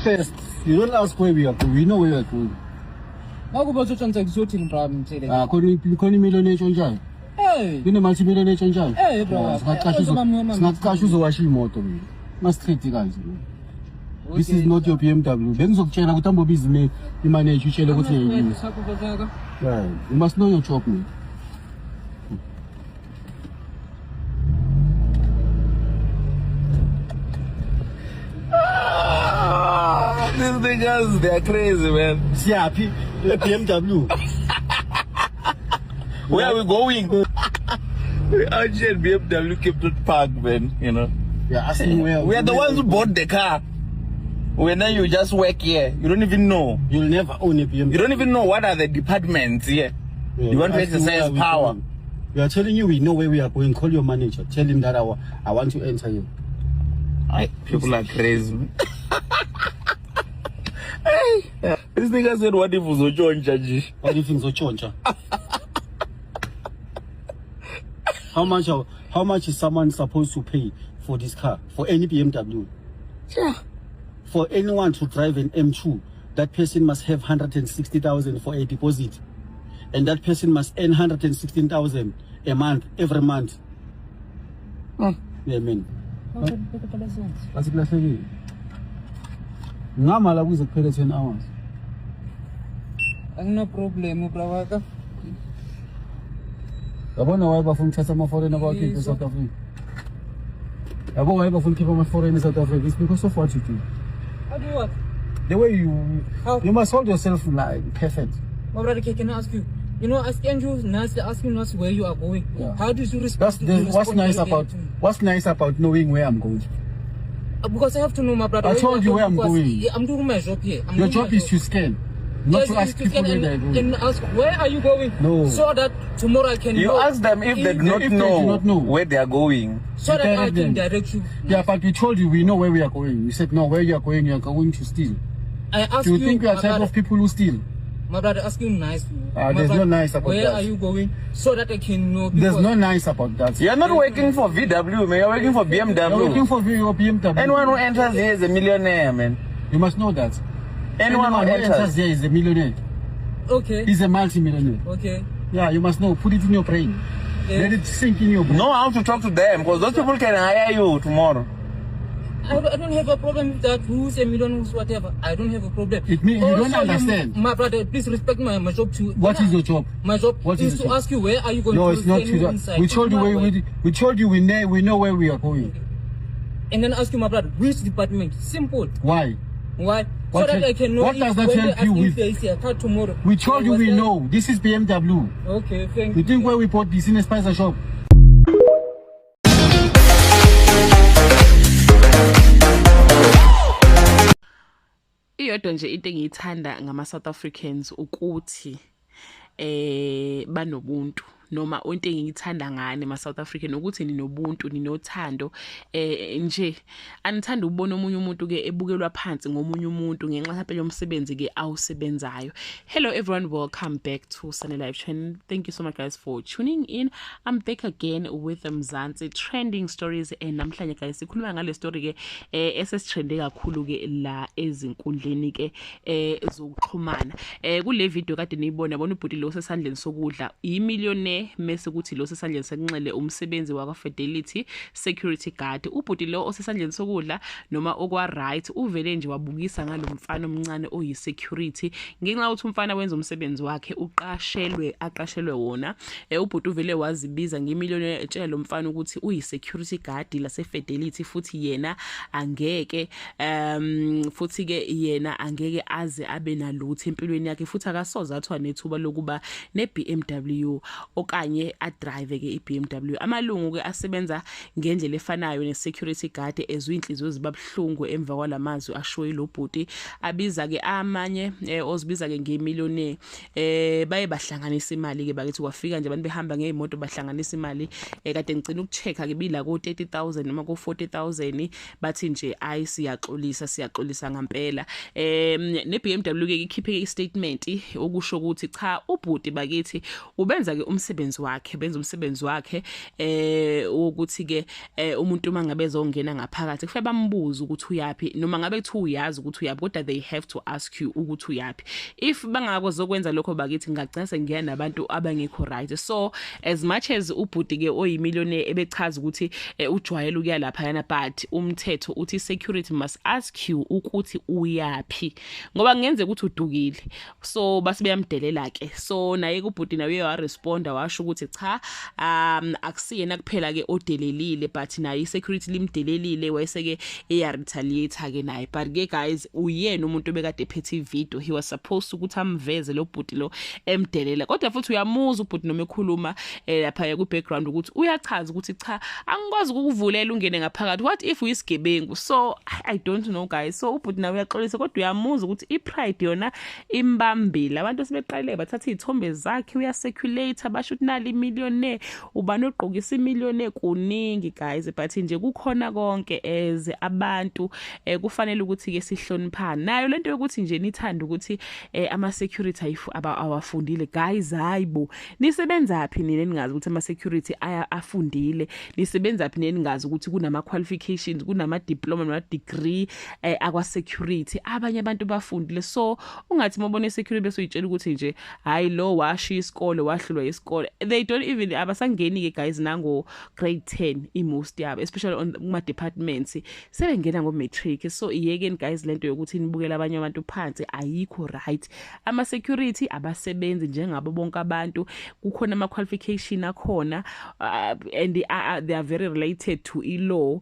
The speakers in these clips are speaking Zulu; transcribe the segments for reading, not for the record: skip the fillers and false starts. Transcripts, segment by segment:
first. You don't ask where we are going. We know where we are going. Makuba tshwantsa exotic bra mtsele. Khona millionaire tshonjani? Hey. Yini multi millionaire tshonjani? Hey bro. Singaqasha uzowasha imoto mina. Must-treat guys. This is not your BMW. Bengizokutshela ukuthi ambobizi imanager utshele ukuthi yeah, you must know your job man. These niggas, they're crazy, man. Siaphi BMW. Where are we going? We out here BMW kept it parked, man, you know. Yeah, asking where. We are the ones who bought the car. When now you just work here, you don't even know. You'll never own a BMW. You don't even know what are the departments here. Yeah, you want to exercise power. We are telling you we know where we are going. Call your manager. Tell him that I want to enter you. People are crazy. Hey, this nigga said, what if Uzochoncha? What if Uzochoncha? How much is someone supposed to pay for this car? For any BMW? Yeah. For anyone to drive an M2, that person must have 160,000 for a deposit. And that person must earn 116,000 a month, every month. Yeah, man. What's it like? Ngamala kuze kuphele 10 hours. No problem, brawaka. Yabona why bafuna ukuthatha ama-foreigner bawakhiphe eSouth Africa? Yabo why bafuna ukhipha ama-foreigner eSouth Africa? It's because of what you do. How do what? The way you must hold yourself like perfect. My brother, can I ask you? You know, asking you nicely, asking us where you are going. Yeah. How do you respect? What's nice about knowing where I'm going? Because I have to know, my brother. I told you where I'm going. I'm doing my job here. Your job is to scan, not to ask people where they're going. And ask, where are you going? No. So that tomorrow I can. You know. ask them if they do not know where they are going. So that I can direct you. Yeah, but we told you we know where we are going. You said no, where you are going to steal. I asked you. Do you think we are type of people who steal? My brother, ask you nicely. There's no nice about where that. Where are you going? So that I can know. There's no nice about that. You're not working for VW, man. You're working for BMW. You're working for BMW. Anyone who enters here is a millionaire, man. You must know that. Anyone who enters here is a millionaire. Okay. He's a multi-millionaire. Okay. Yeah, you must know. Put it in your brain. Yeah. Let it sink in your brain. Know how to talk to them, because those people can hire you tomorrow. I don't have a problem with that. Who's a million, who's whatever. I don't have a problem. It means you don't understand. My brother, please respect my job too. What is your job? My job is to ask you where are you going. No, it's not to. We told you we told you we know where we are going. Okay. And then ask you, my brother, which department? Simple. Why? Why? So that I can know. What does that help you with? Tomorrow. We told you we know. This is BMW. Okay, thank you. You think where we bought this in a spicer shop? Iyodwa nje into engiyithanda ngama South Africans ukuthi banobuntu noma into engiyithanda ngane ma South African ukuthi ninobuntu ninothando nje anithanda ukubona omunye umuntu ke ebukelwa phansi ngomunye umuntu ngenxa mhlawumbe yomsebenzi ke awusebenzayo. Hello everyone, welcome back to Sunny Live Channel. Thank you so much guys for tuning in. I'm back again with Mzansi trending stories and namhlanje guys sikhuluma ngale story ke esesitrende kakhulu ke la ezinkundleni ke zokuxhumana. Kule video kade niyibona bona ubhuti lo sesandleni sokudla i-millionaire mase ukuthi lo sesandleni senxele umsebenzi wakwa Fidelity security guard. Ubhuti lo osesandleni sokudla noma okwa right uvele nje wabukisa ngalomfana omncane oyi security ngenxa ukuthi umfana wenza umsebenzi wakhe aqashelwe wona. Ubhuti uvele wazibiza nge-millionaire etshela lo mfana ukuthi uyi security guard la se Fidelity futhi yena angeke futhi ke yena angeke aze abe nalutho empilweni yakhe futhi akasoza athwa nethuba lokuba ne BMW okanye adrive ke iBMW. Amalungu ke asebenza ngendlela efanayo ne security guard ezwe inhliziyo zibabhlungu emva kwalamazwi ashoyi lo bhuti abiza ke amanye ozibiza ke nge-millionaire baye bahlanganisa imali ke bakithi kwafika nje abantu behamba ngeimoto bahlanganisa imali kade ngicina ukuchecka ke bila ko 30,000 noma ko 40,000 bathi nje ayi siyaxolisa ngempela. Ne BMW ke ikhiphe istatement okusho ukuthi cha ubhuti bakithi ubenza ke umsebenzi umsebenzi wakhe benza umsebenzi wakhe wokuthi ke umuntu mangabe ezongena ngaphakathi kufanele bambuze ukuthi uyapi noma ngabe kuthi uyazi ukuthi uyapi kodwa they have to ask you ukuthi uyapi. If bangakuzokwenza lokho bakithi ngagcina sengiya nabantu abangekho right. So as much as ubhuti ke oyimillionaire ebechaza ukuthi ujwayela ukuya lapha yana but umthetho uthi security must ask you ukuthi uyapi ngoba ngenze ukuthi udukile so base beyamdelela ke. So naye kubhuti nawe wa responda washo ukuthi cha akusiyena kuphela ke odelelile but naye security limdelelile wayeseke retaliate ke naye but ke guys uyena umuntu obekade ephethe video he was supposed ukuthi amveze lo bhuti lo emdelela kodwa futhi uyamuza ubhuti noma ekhuluma lapha ku background ukuthi uyachaza ukuthi cha angikwazi ukukuvulela ungene ngaphakathi what if uyisigebengu. So I don't know guys. So ubhuti nawe uyaxolisa kodwa uyamuza ukuthi ipride yona imbambile abantu sebeqalile bathatha izithombe zakhe uya circulate basho ukuthi nali millionaire ubani ogqokisa imillionaire kuningi guys but nje kukhona konke as abantu kufanele ukuthi ke sihloniphane nayo lento yokuthi nje nithanda ukuthi ama security awafundile guys. Hayibo nisebenza phi nini ningazi ukuthi ama security afundile nisebenza phi nini ningazi ukuthi kunama qualifications kunama diploma nama degree akwa security abanye abantu bafundile. So ungathi mabone security bese uyitshela ukuthi nje hayi lo washi isikole wahlulwa isikole they don't even abasangeni ke guys nango grade 10 most yabo especially on kuma departments sebengena ngo matric. So iyekeni guys lento yokuthi nibukela abanye abantu phansi ayikho right. Ama security abasebenzi njengabo bonke abantu kukhona ama qualification akhona and they are very related to ilaw.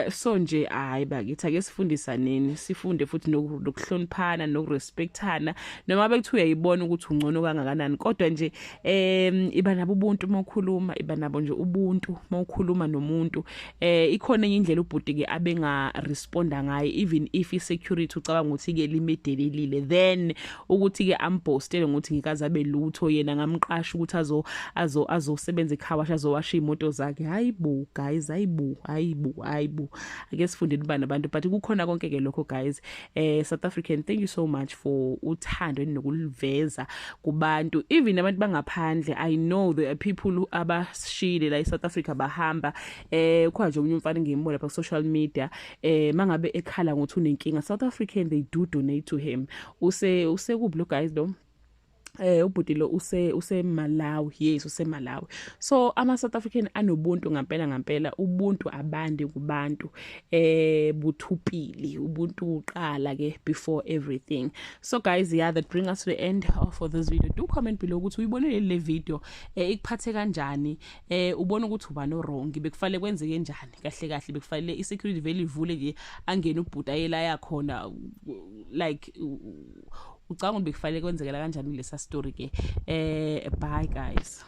So nje hayi bakithi ake sifundisaneni sifunde futhi nokuhloniphana nokurespectana noma bekuthiwa uyayibona ukuthi ungcono kangakanani kodwa nje iba nabo ubuntu mawukhuluma iba nabo nje ubuntu mawukhuluma nomuntu ikhona enye indlela ubhuti ke abenga responda ngayo even if security ucabanga ukuthi ke limedelelile then ukuthi ke ambostele ngokuthi ngikaze abe lutho yena ngamqasha ukuthi azosebenza ekhawasha azowasha imoto zakhe. Hayibo guys hayibo ake sifunde ibana abantu but kukhona konke ke lokho guys. South African, thank you so much for uthando nokuliveza kubantu even abantu bangaphandle. I know there are people who abashile la eSouth Africa bahamba kwa nje umunye umfana ngimbola pa social media mangabe ekhala ngothi unenkinga South African they do donate to him. Use kublo guys lo ubhuti lo use Malawi. Yes use Malawi. So ama South African anobuntu ngampela ubuntu abande kubantu buthupili ubuntu uqala ke before everything. So guys yeah that bring us to the end for this video. Do comment below ukuthi uyibonile le video ikuphathe kanjani ubona ukuthi ubani wrong bekufanele kwenzeke njani kahle bekufanele isecurity vele ivule nje angene ubhuti ayela yakhona like ucanga ukuthi bekufanele kwenzekela kanjani lesa story ke. Bye guys.